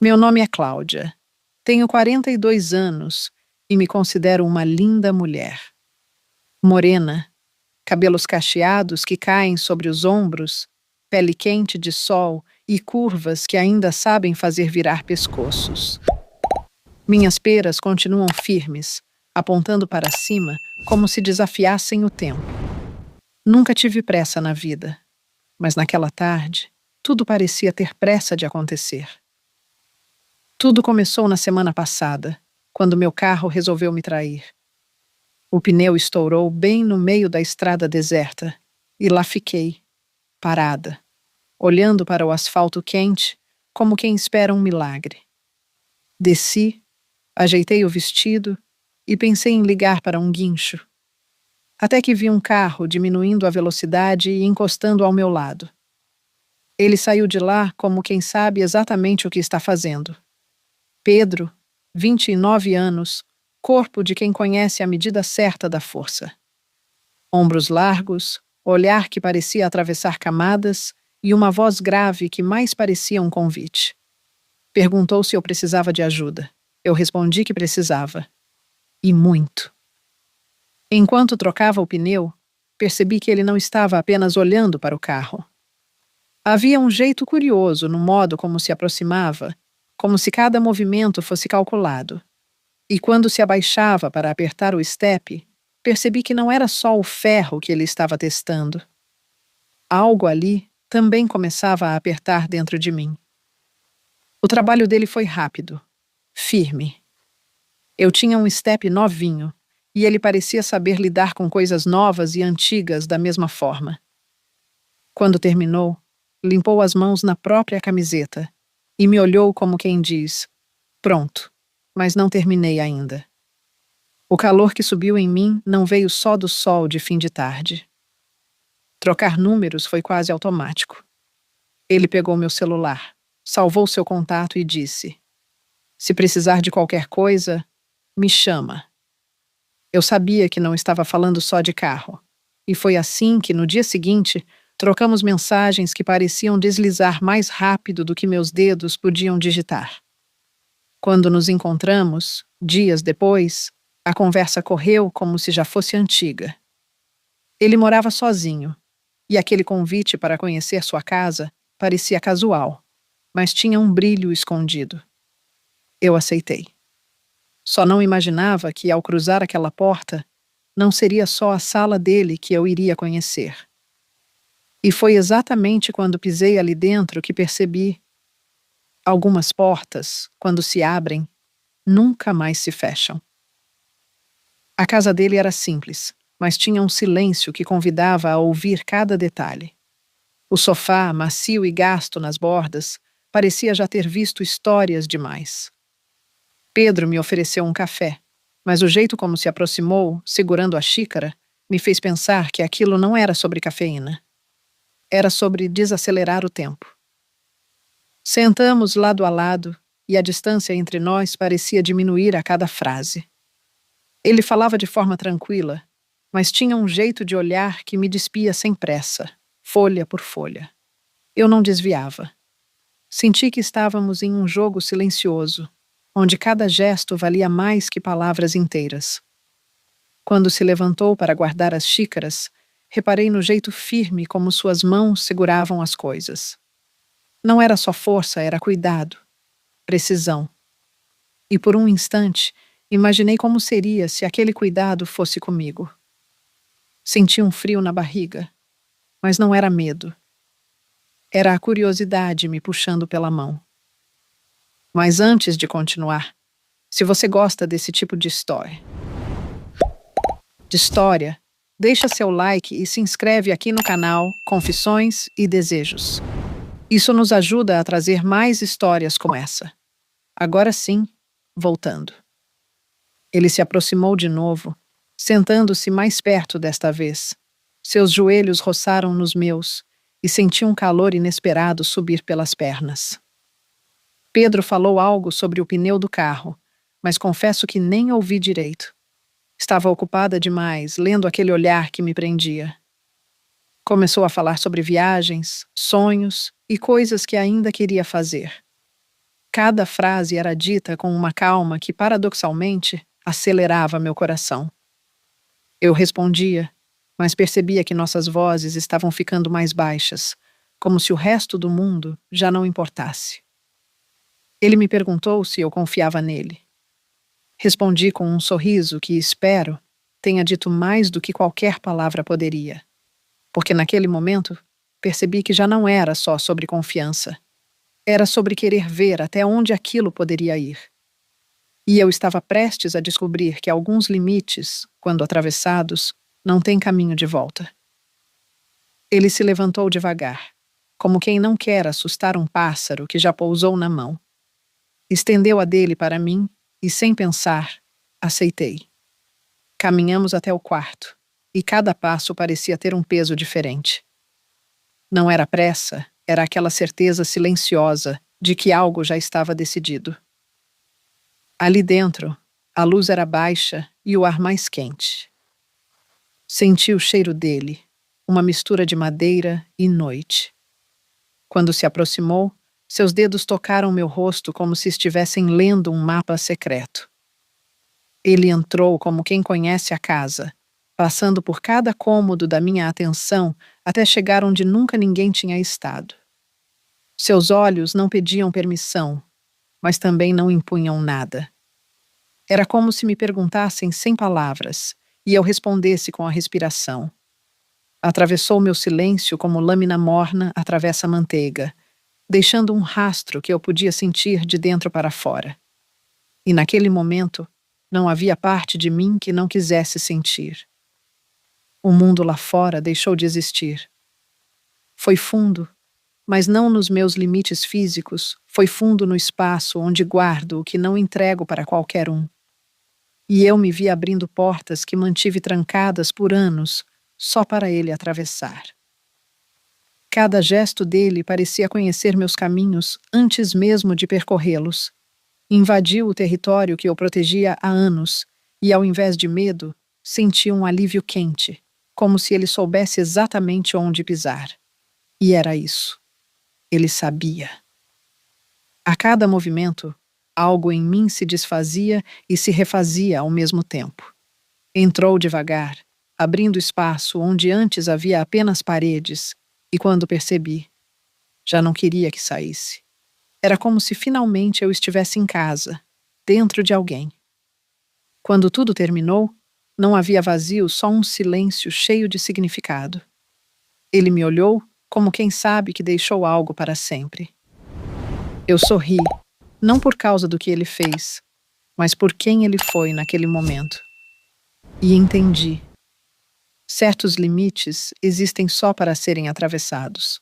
Meu nome é Cláudia. Tenho 42 anos e me considero uma linda mulher. Morena, cabelos cacheados que caem sobre os ombros, pele quente de sol e curvas que ainda sabem fazer virar pescoços. Minhas peras continuam firmes, apontando para cima como se desafiassem o tempo. Nunca tive pressa na vida, mas naquela tarde, tudo parecia ter pressa de acontecer. Tudo começou na semana passada, quando meu carro resolveu me trair. O pneu estourou bem no meio da estrada deserta, e lá fiquei, parada, olhando para o asfalto quente, como quem espera um milagre. Desci, ajeitei o vestido e pensei em ligar para um guincho. Até que vi um carro diminuindo a velocidade e encostando ao meu lado. Ele saiu de lá como quem sabe exatamente o que está fazendo. Pedro, 29 anos, corpo de quem conhece a medida certa da força. Ombros largos, olhar que parecia atravessar camadas e uma voz grave que mais parecia um convite. Perguntou se eu precisava de ajuda. Eu respondi que precisava. E muito. Enquanto trocava o pneu, percebi que ele não estava apenas olhando para o carro. Havia um jeito curioso no modo como se aproximava, como se cada movimento fosse calculado. E quando se abaixava para apertar o step, percebi que não era só o ferro que ele estava testando. Algo ali também começava a apertar dentro de mim. O trabalho dele foi rápido, firme. Eu tinha um step novinho, e ele parecia saber lidar com coisas novas e antigas da mesma forma. Quando terminou, limpou as mãos na própria camiseta e me olhou como quem diz: pronto, mas não terminei ainda. O calor que subiu em mim não veio só do sol de fim de tarde. Trocar números foi quase automático. Ele pegou meu celular, salvou seu contato e disse: se precisar de qualquer coisa, me chama. Eu sabia que não estava falando só de carro, e foi assim que, no dia seguinte, trocamos mensagens que pareciam deslizar mais rápido do que meus dedos podiam digitar. Quando nos encontramos, dias depois, a conversa correu como se já fosse antiga. Ele morava sozinho, e aquele convite para conhecer sua casa parecia casual, mas tinha um brilho escondido. Eu aceitei. Só não imaginava que, ao cruzar aquela porta, não seria só a sala dele que eu iria conhecer. E foi exatamente quando pisei ali dentro que percebi: algumas portas, quando se abrem, nunca mais se fecham. A casa dele era simples, mas tinha um silêncio que convidava a ouvir cada detalhe. O sofá, macio e gasto nas bordas, parecia já ter visto histórias demais. Pedro me ofereceu um café, mas o jeito como se aproximou, segurando a xícara, me fez pensar que aquilo não era sobre cafeína. Era sobre desacelerar o tempo. Sentamos lado a lado e a distância entre nós parecia diminuir a cada frase. Ele falava de forma tranquila, mas tinha um jeito de olhar que me despia sem pressa, folha por folha. Eu não desviava. Senti que estávamos em um jogo silencioso, onde cada gesto valia mais que palavras inteiras. Quando se levantou para guardar as xícaras, reparei no jeito firme como suas mãos seguravam as coisas. Não era só força, era cuidado, precisão. E por um instante, imaginei como seria se aquele cuidado fosse comigo. Senti um frio na barriga, mas não era medo. Era a curiosidade me puxando pela mão. Mas antes de continuar, se você gosta desse tipo de história, deixa seu like e se inscreve aqui no canal Confissões e Desejos. Isso nos ajuda a trazer mais histórias como essa. Agora sim, voltando. Ele se aproximou de novo, sentando-se mais perto desta vez. Seus joelhos roçaram nos meus e senti um calor inesperado subir pelas pernas. Pedro falou algo sobre o pneu do carro, mas confesso que nem ouvi direito. Estava ocupada demais, lendo aquele olhar que me prendia. Começou a falar sobre viagens, sonhos e coisas que ainda queria fazer. Cada frase era dita com uma calma que, paradoxalmente, acelerava meu coração. Eu respondia, mas percebia que nossas vozes estavam ficando mais baixas, como se o resto do mundo já não importasse. Ele me perguntou se eu confiava nele. Respondi com um sorriso que, espero, tenha dito mais do que qualquer palavra poderia, porque naquele momento percebi que já não era só sobre confiança. Era sobre querer ver até onde aquilo poderia ir. E eu estava prestes a descobrir que alguns limites, quando atravessados, não têm caminho de volta. Ele se levantou devagar, como quem não quer assustar um pássaro que já pousou na mão. Estendeu a dele para mim e, sem pensar, aceitei. Caminhamos até o quarto, e cada passo parecia ter um peso diferente. Não era pressa, era aquela certeza silenciosa de que algo já estava decidido. Ali dentro, a luz era baixa e o ar mais quente. Senti o cheiro dele, uma mistura de madeira e noite. Quando se aproximou, seus dedos tocaram meu rosto como se estivessem lendo um mapa secreto. Ele entrou como quem conhece a casa, passando por cada cômodo da minha atenção até chegar onde nunca ninguém tinha estado. Seus olhos não pediam permissão, mas também não impunham nada. Era como se me perguntassem sem palavras, e eu respondesse com a respiração. Atravessou meu silêncio como lâmina morna atravessa manteiga, deixando um rastro que eu podia sentir de dentro para fora. E naquele momento, não havia parte de mim que não quisesse sentir. O mundo lá fora deixou de existir. Foi fundo, mas não nos meus limites físicos, foi fundo no espaço onde guardo o que não entrego para qualquer um. E eu me vi abrindo portas que mantive trancadas por anos, só para ele atravessar. Cada gesto dele parecia conhecer meus caminhos antes mesmo de percorrê-los. Invadiu o território que eu protegia há anos, e ao invés de medo, senti um alívio quente, como se ele soubesse exatamente onde pisar. E era isso. Ele sabia. A cada movimento, algo em mim se desfazia e se refazia ao mesmo tempo. Entrou devagar, abrindo espaço onde antes havia apenas paredes, e quando percebi, já não queria que saísse. Era como se finalmente eu estivesse em casa, dentro de alguém. Quando tudo terminou, não havia vazio, só um silêncio cheio de significado. Ele me olhou como quem sabe que deixou algo para sempre. Eu sorri, não por causa do que ele fez, mas por quem ele foi naquele momento. E entendi. Certos limites existem só para serem atravessados.